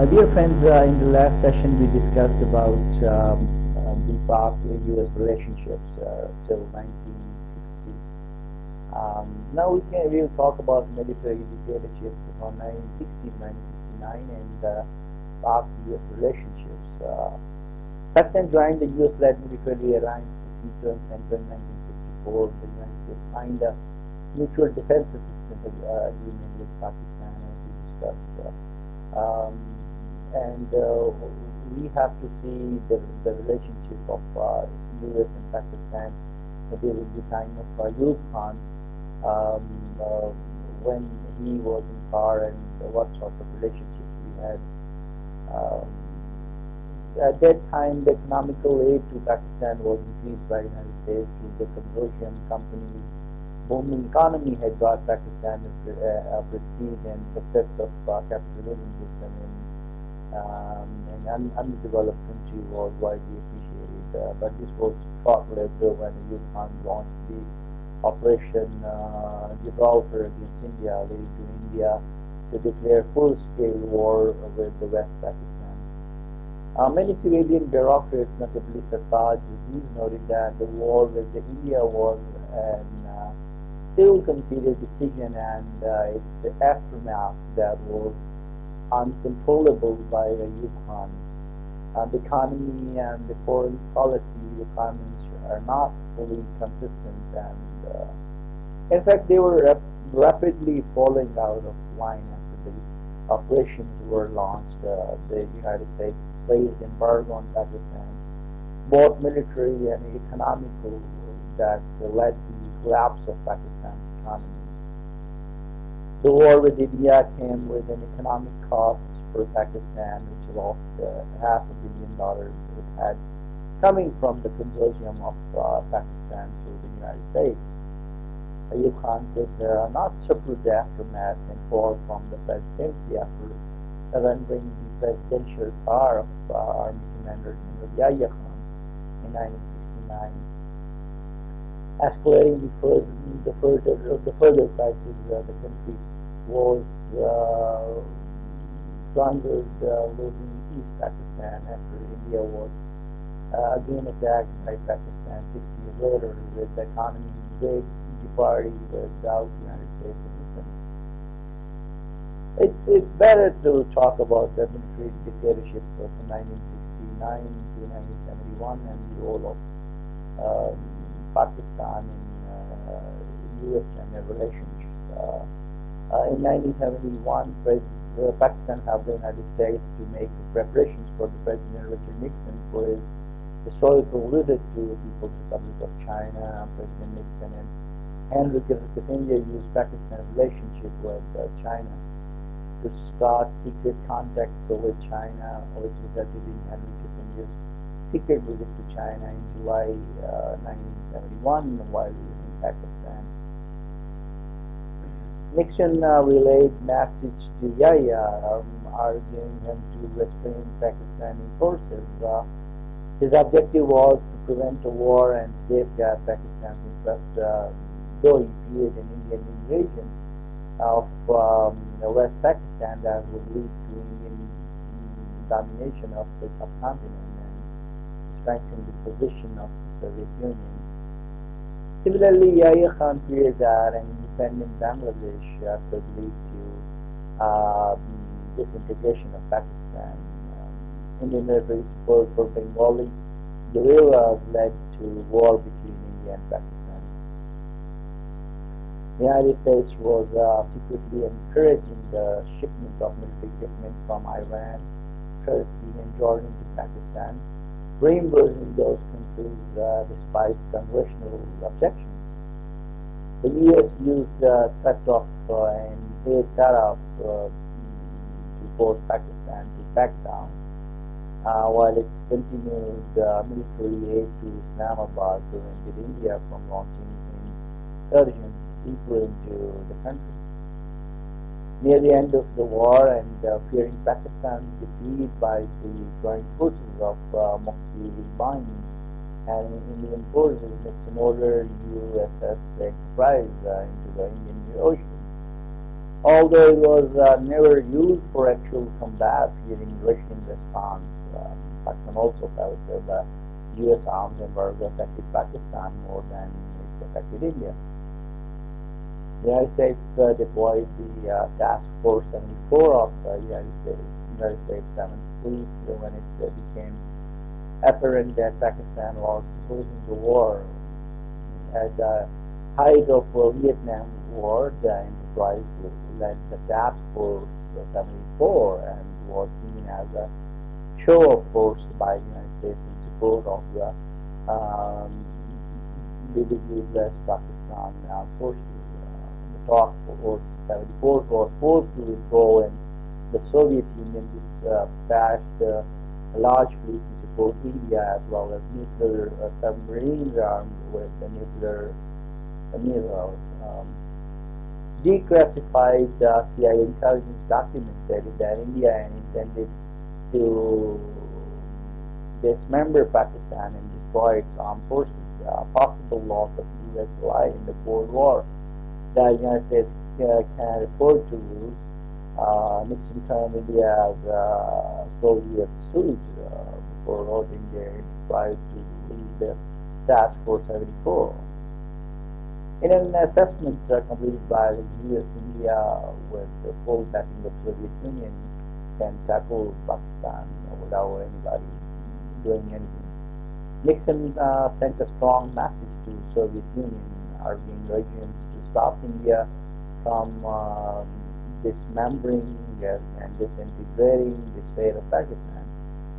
Dear friends, in the last session we discussed about the Pak-US relationships till 1960. Now we will talk about military dictatorships from 1960 to 1969 and Pak-US relationships. Pakistan joined the US-led military alliance CENTER in 1954. The United States signed a mutual defense assistance agreement with Pakistan, as we discussed. Um, and we have to see the relationship of US and Pakistan during the time of Ayub Khan, um, uh, when he was in power, and what sort of relationships we had. Um, at that time, the economical aid to Pakistan was increased by the United States through the consortium companies. Booming economy had brought Pakistan a prestige and success of capitalism system in an underdeveloped country was widely appreciated. But this was short-lived when Ayub Khan launched the Operation Gibraltar against India, leading to India to declare full-scale war with the West Pakistan. Many civilian bureaucrats, notably Sartaj Aziz, noted that the war with India was an ill-considered decision, and its aftermath that was uncontrollable by Ayub Khan. The economy and the foreign policy requirements are not fully consistent, and in fact they were rapidly falling out of line after the operations were launched. The United States placed embargo on Pakistan, both military and economical, that led to the collapse of Pakistan's economy. The war with India came with an economic cost for Pakistan, which lost $500 million it had coming from the consortium of Pakistan to the United States. Ayub Khan could not suffer the aftermath and fall from the presidency after surrendering the presidential power of Army Commander General Yahya Khan in 1969. Escalating the further crisis, the country was plundered, losing East Pakistan after India was again attacked by Pakistan 6 years later, with the economy in great jeopardy without United States assistance. It's better to talk about the military dictatorship from 1969 to 1971 and the role of Pakistan in US-China relations. In 1971, Pakistan helped the United States to make preparations for the President Richard Nixon for his historical visit to the People's Republic of China. President Nixon and Henry Kissinger used Pakistan's relationship with China to start secret contacts with China, which resulted in Henry Kissinger's secret visit to China in July 1971 while he was in Pakistan. Nixon relayed message to Yahya, arguing him to restrain Pakistani forces. His objective was to prevent a war and safeguard Pakistan's interest, though he feared an Indian invasion of West Pakistan that would lead to Indian domination of the subcontinent and strengthen the position of the Soviet Union. Similarly, Yahya Khan feared that an independent Bangladesh could lead to disintegration of Pakistan. Indian military support for Bengali guerrillas led to war between India and Pakistan. The United States was secretly encouraging the shipment of military equipment from Iran, Turkey, and Jordan to Pakistan, reimbursing those countries despite congressional objections. The U.S. used the threat of an aid tariff to force Pakistan to back down, while its continued military aid to Islamabad prevented India from launching incursions deeper into the country. Near the end of the war, and fearing Pakistan's defeat by the joint forces of Mufti Bani and Indian forces, Nixon ordered USS Enterprise into the Indian Ocean. although it was never used for actual combat during Russian response. Pakistan also felt that the U.S. arms embargo affected Pakistan more than it affected India. The United States deployed the Task Force 74 of the United States 7th Fleet when it became apparent that Pakistan was losing the war. At the height of the Vietnam War, the enterprise led the Task Force 74 and was seen as a show of force by the United States in support of the US-Pakistan forces. The Task Force 74 was forced to withdraw, and the Soviet Union dispatched a large fleet to support India, as well as nuclear submarines armed with the nuclear missiles. Declassified CIA intelligence documents stated that India intended to dismember Pakistan and destroy its armed forces. Possible loss of U.S. ally in the Cold War that the United States can afford to lose. Nixon termed India as a Soviet stooge before ordering their enterprise to lead the Task Force 74. In an assessment completed by the U.S., India, with the full backing of the Soviet Union, can tackle Pakistan without anybody doing anything. Nixon sent a strong message to the Soviet Union, urging regions to stop India from dismembering and disintegrating the state of Pakistan.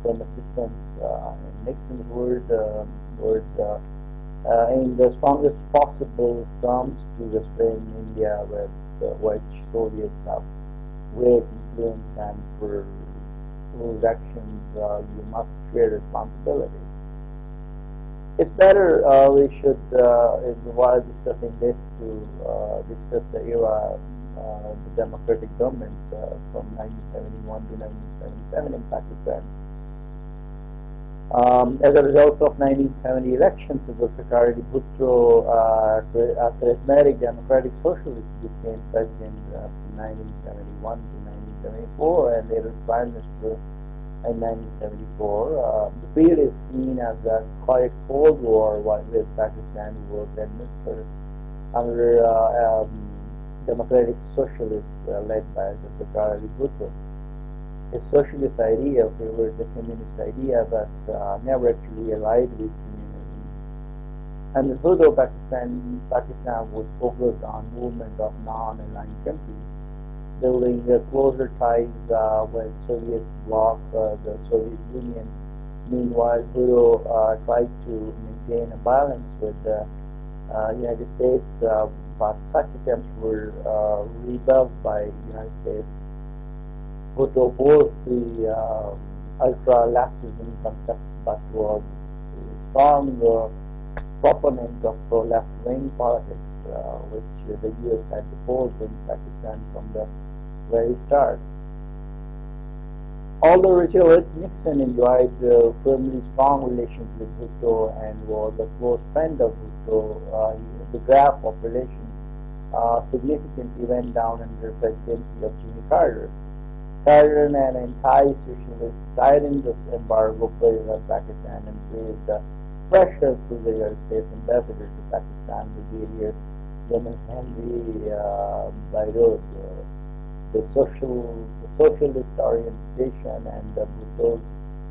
From assistance, in Nixon's words, in the strongest possible terms to restrain India, with which Soviets have great influence, and for whose actions you must share responsibility. It's better we should, while discussing this, to discuss the era, the democratic government from 1971 to 1977 in Pakistan. As a result of 1970 elections, Zulfikar Ali Bhutto, a charismatic democratic socialist, became president from 1971 to 1974, and later prime minister in 1974. The period is seen as a quiet Cold War, with Pakistan was administered under democratic socialists led by Zulfikar Ali Bhutto. His socialist idea favored the communist idea, but never actually allied with communism. And although Pakistan would focus on movement of non-aligned countries, building closer ties with Soviet bloc, the Soviet Union. Meanwhile, Bhutto tried to maintain a balance with the United States, but such attempts were repelled by the United States. Bhutto opposed the ultra-leftism concept, but was a strong proponent of left-wing politics, which the U.S. had opposed in Pakistan from the very start. Although Richard Nixon enjoyed firmly strong relations with Bhutto and was a close friend of Bhutto, the graph of relations significantly went down under the presidency of Jimmy Carter. Carter, an anti-socialist, tightened the embargo placed on Pakistan and raised pressure through the United States ambassador to Pakistan, Brigadier General Henry Bayrod. The socialist orientation and the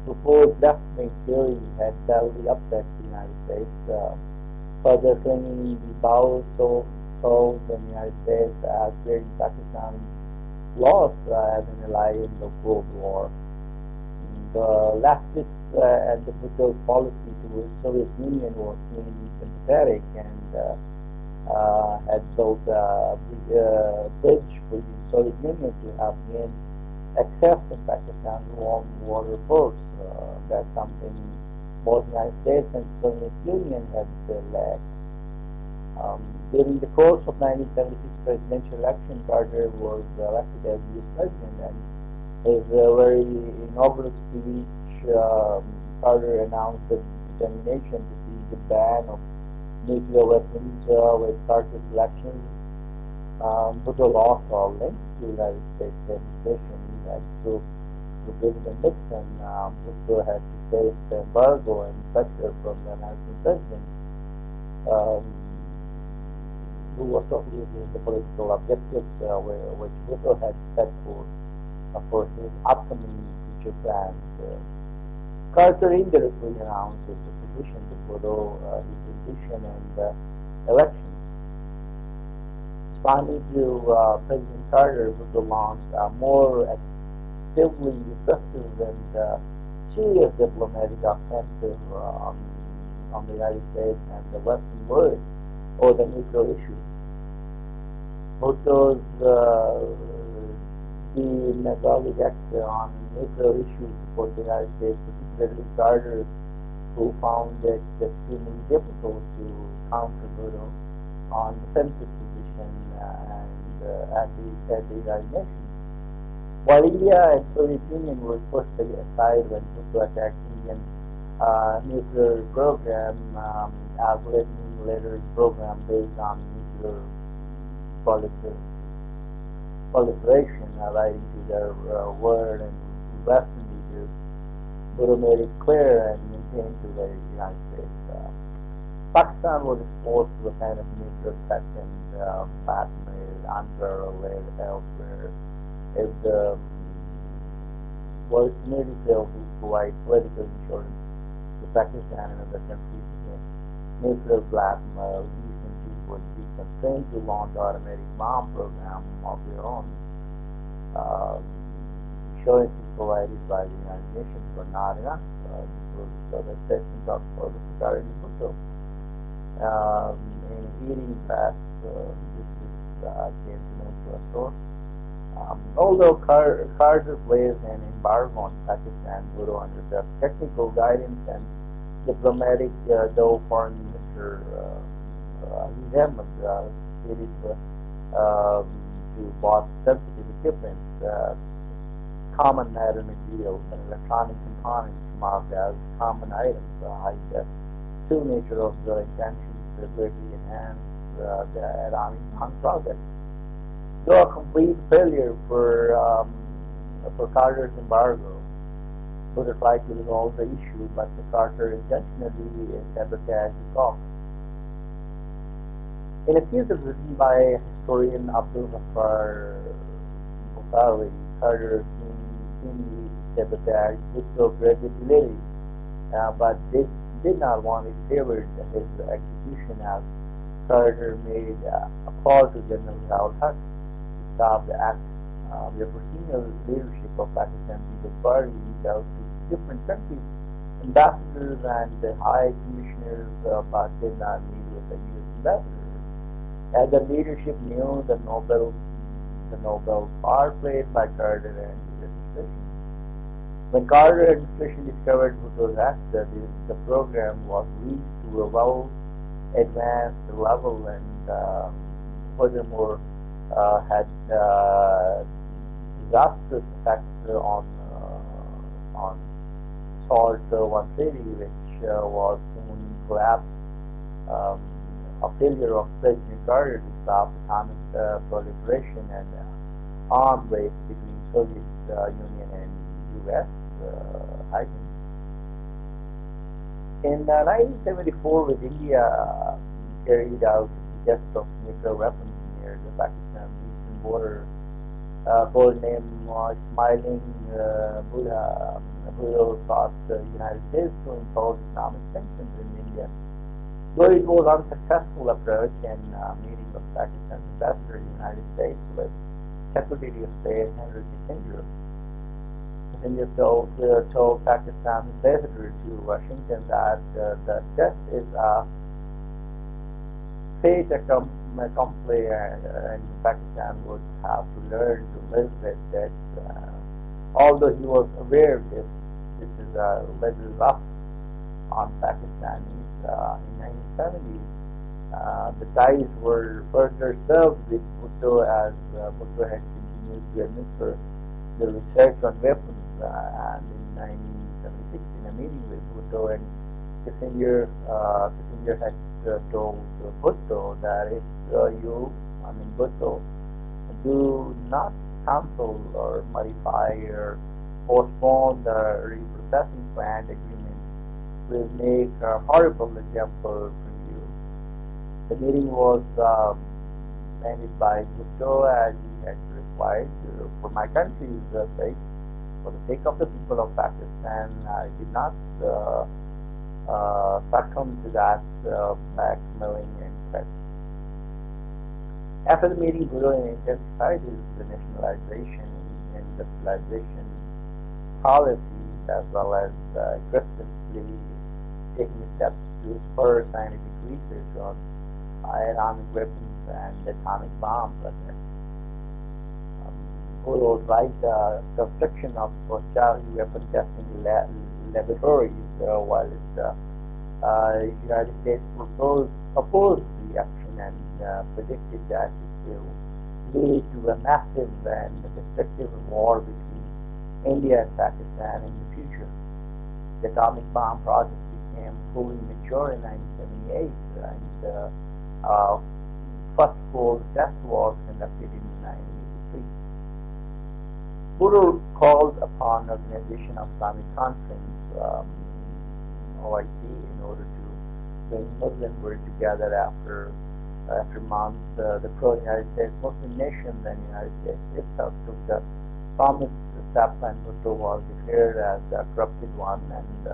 proposed left-wing theory had badly upset the United States, further flinging the bow towards the United States as creating Pakistan's loss as an ally in the Cold War. The leftists and the Bhutto's policy towards the Soviet Union was seen sympathetic and had built a bridge for the Soviet Union to have gained access in Pakistan's warm water force. That's something both the United States and the Soviet Union had lacked. During the course of 1976 presidential election, Carter was elected as U.S. president, and his very inaugural speech, Carter announced the determination to see the ban of nuclear weapons with Carter's elections. Bhutto lost all links to United States administration. He had to President Nixon. Bhutto had to face the embargo and pressure from the American president, um, who was totally against the political objectives which Bhutto had set for his upcoming future plans. Carter indirectly announced his opposition to Bhutto, his rendition and elections. Responding to President Carter, Bhutto launched a more actively aggressive and serious diplomatic offensive on the United States and the Western world over the nuclear issues. Bhutto's demagogic action on nuclear issues for the United States, particularly Carter, who found it extremely difficult to counter Bhutto on defensive position at the United Nations. While India and Soviet Union were pushed aside when Bhutto attacked Indian nuclear program, algorithm later program based on nuclear proliferation, writing to their word and Western leaders, Bhutto made it clear and maintained to the United States. Pakistan was exposed to a kind of nuclear threat and blackmail unparalleled elsewhere. If the world community failed to provide political insurance to Pakistan and other countries against nuclear blackmail, these countries would be constrained to launch automatic bomb program of their own. Assurances provided by the United Nations were not enough. This was the statement of Secretary Bhutto. In eating grass, this is came to know to a source. Although Carter placed an embargo on Pakistan, Bhutto, under the technical guidance and diplomatic, though Foreign Minister Aziz Ahmed succeeded to bought sensitive equipment, common matter materials, and electronic components marked as common items, hide the true nature of the intentions to greatly enhance the Iran project. Though a complete failure for Carter's embargo, Bhutto tried to resolve the issue, but Carter intentionally sabotaged the talks. In a piece written by historian Abdul Ghaffar Bukhari, Carter keenly sabotaged Bhutto credibility, but did not want it favored his execution, as Carter made a call to General Zia-ul Haq to stop the act. Therefore, senior leadership of Pakistan People's Party reached out to different countries, ambassadors and the high commissioners, but did not meet with the U.S. ambassador. As the leadership knew the Nobel part played by Carter and his administration. When Carter administration discovered Bhutto's act, the program was reached to a well-advanced level, and furthermore had disastrous effects on SALT 130, which was soon collapsed. A failure of President Carter to stop atomic proliferation and arms race between Soviet Union and U.S. heightened. In 1974, with India carried out the test of nuclear weapons near the Pakistan eastern border, codenamed Smiling Buddha, Bhutto sought the United States to impose economic sanctions in India. Though it was an unsuccessful approach, in a meeting of Pakistan's ambassador in the United States with Secretary of State Henry Kissinger, Kissinger told Pakistan's ambassador to Washington that the test is a fait accompli, and Pakistan would have to learn to live with it. Although he was aware of this is a little rough on Pakistanis. In 1970s, the ties were further served with Bhutto, as Bhutto had continued to administer the research on weapons, and in 1976, in a meeting with Bhutto and Kissinger, Kissinger had told Bhutto that if you Bhutto, do not cancel or modify or postpone the reprocessing plant agreement will make a horrible example for you. The meeting was managed by Bhutto as he had replied, for my country's sake, for the sake of the people of Pakistan, I did not succumb to that blackmailing and threats. After the meeting, Bhutto intensified his nationalization and industrialization policy as well as aggressively taking steps to spur scientific research on atomic weapons and atomic bomb projects. Bhutto tried the construction of child weapon testing laboratories while United States opposed the action and predicted that it will lead to a massive and destructive war between India and Pakistan in the future. The atomic bomb project became fully mature in 1978, and first full test was conducted in 1983. Bhutto called upon Organization of Islamic Conference, OIC, in order to bring Muslim world together after months. The pro-United States Muslim nation, then United States itself, took the promised step, and Bhutto was declared as a corrupted one, and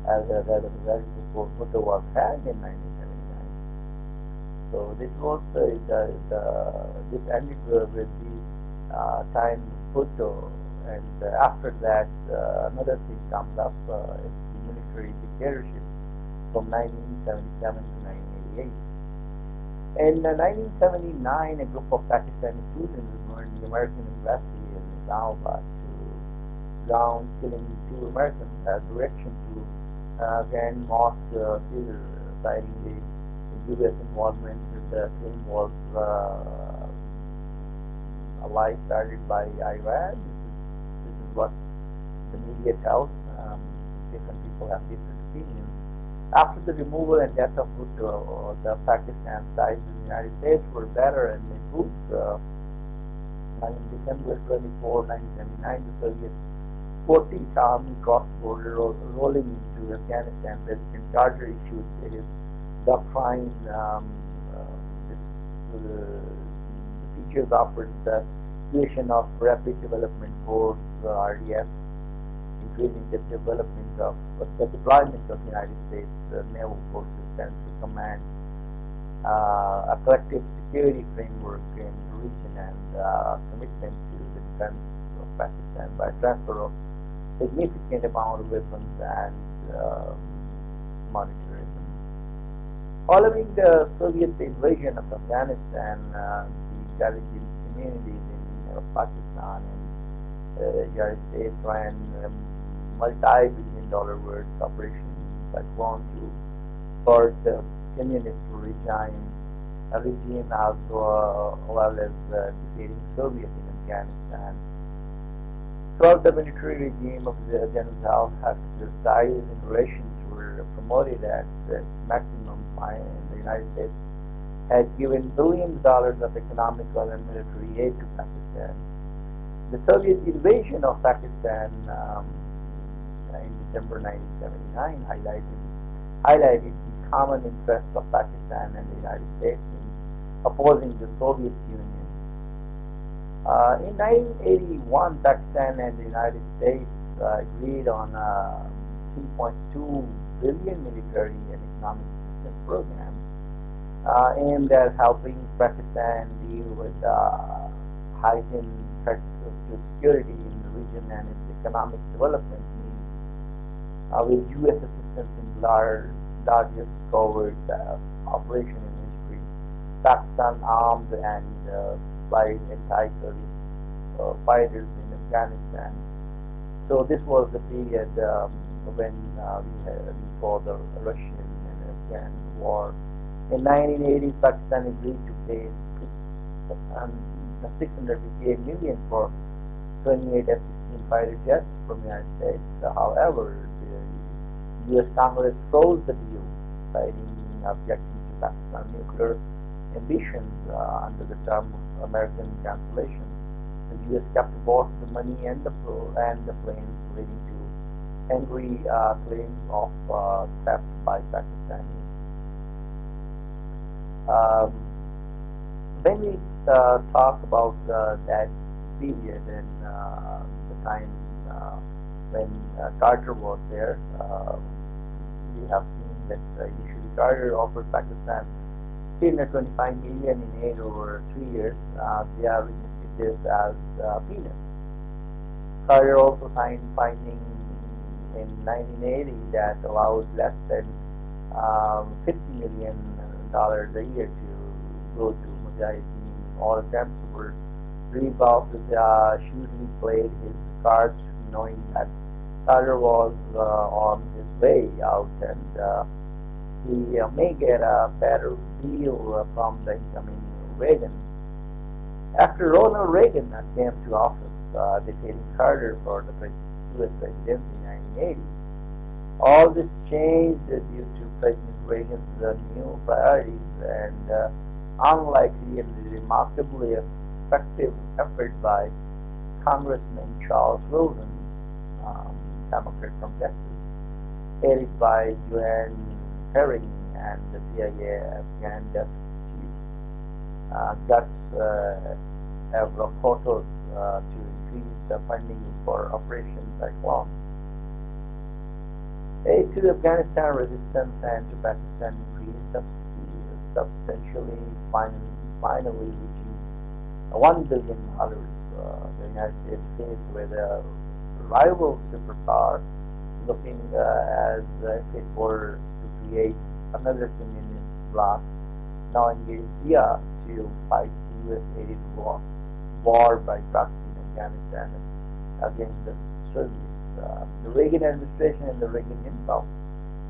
as a result, Bhutto was hanged in 1979. So this was this ended with the time Bhutto, and after that another thing comes up, is the military dictatorship from 1977 to 1988. In 1979, a group of Pakistani students were in the American Embassy in Islamabad to ground killing two Americans as direction to Grand Mosque Caesar, citing the U.S. involvement. The killing was a lie started by Iran. This is what the media tells. Different people have different opinions. After the removal and death of Bhutto, the Pakistan ties with the United States were better and improved. On December 24, 1979, the Soviet 14th Army crossed border, rolling into Afghanistan. President Carter issued his doctrine. The features offered the creation of Rapid Development Force, RDF, increasing the deployment of the United States naval forces, Central Command, a collective security framework in the region, and commitment to the defense of Pakistan by transfer of significant amount of weapons and monetary. Following the Soviet invasion of Afghanistan, the intelligence communities in Pakistan and the United States ran multi-billion-dollar worth operation that won to support the communist regime as well as defeating Soviet in Afghanistan. Throughout the military regime of the General Haftar's ties and relations were promoted at its maximum, and the United States had given billions of dollars of economical and military aid to Pakistan. The Soviet invasion of Pakistan in December 1979 highlighted the common interest of Pakistan and the United States in opposing the Soviet Union. In 1981, Pakistan and the United States agreed on a $3.2 billion military and economic assistance program aimed at helping Pakistan deal with heightened threats to security in the region and its economic development needs, with U.S. assistance in largest covert operation in history. Pakistan armed and supplied anti-Soviet fighters in Afghanistan. So this was the period when we saw the Russian and Afghan war. In 1980, Pakistan agreed to pay $658 million for 28 F-16 fighter jets from the United States. However, the U.S. Congress froze the deal, citing objections to Pakistan's nuclear ambitions under the term American cancellation. The U.S. kept both the money and the planes, leading to angry claims of theft by Pakistani. Um, when we talk about that period and the time when Carter was there, we have seen that initially Carter offered Pakistan 325 million in aid over 3 years. They are rejected this as peanuts. Carter also signed finding in 1980 that allows less than $50 million a year to go to Mujahideen. All attempts were rebuffed. Shrewdly played his cards, knowing that Carter was on his way out and he may get a better deal from the incoming Reagan. After Ronald Reagan came to office, defeating Carter for the U.S. presidency in 1980, all this changed due to President Reagan's new priorities and unlikely and remarkably effective effort by Congressman Charles Wilson, Democrat from Texas, aided by Joanne Herring and the CIA Afghan desk chief, Guts Avrakotos, to increase the funding for Operation Cyclone. Aid to Afghanistan resistance and to Pakistan increased substantially, finally reaching $1 billion. The United States faced with a rival superpower, looking as if it were to create another communist bloc, now engaged India to fight the U.S.-aided war by proxy in Afghanistan against the Soviets. The Reagan administration and the Reagan himself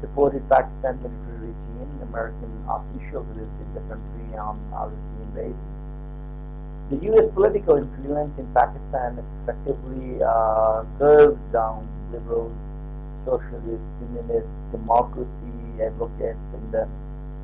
supported Pakistan's military regime. American officials visited the country on a routine basis. The U.S. political influence in Pakistan effectively curved down liberals, socialists, communists, democracy advocates in the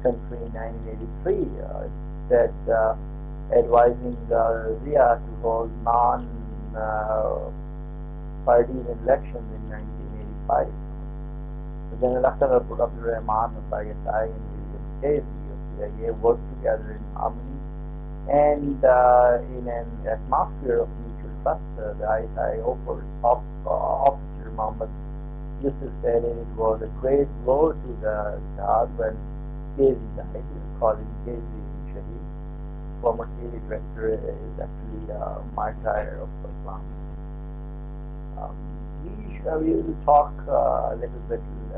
country in 1983, instead advising Zia to hold non-partisan elections in 1985. Then Dr. Abdul Rahman of ISI and William Casey of CIA worked together in harmony and in an atmosphere of mutual trust. The ISI officer Muhammad Yusuf said it was a great blow to the Jihad when Casey died, calling Casey Shaheed. Former CIA director is actually a martyr of Islam. We will talk a little bit in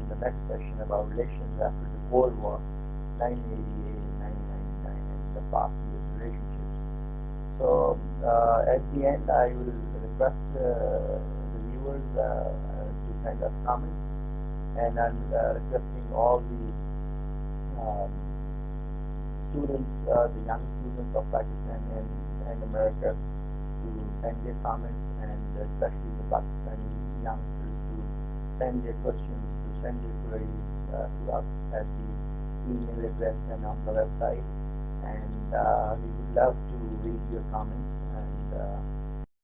the next session about relations after the Cold War, 1988-1999, and the Pak-US relationships. So at the end, I will request the viewers to send us comments, and I'm requesting all the students, the young students of Pakistan and America, to send their comments, and especially the Pakistani youngsters to send their questions, to send their queries to us at the email address and on the website. And we would love to read your comments and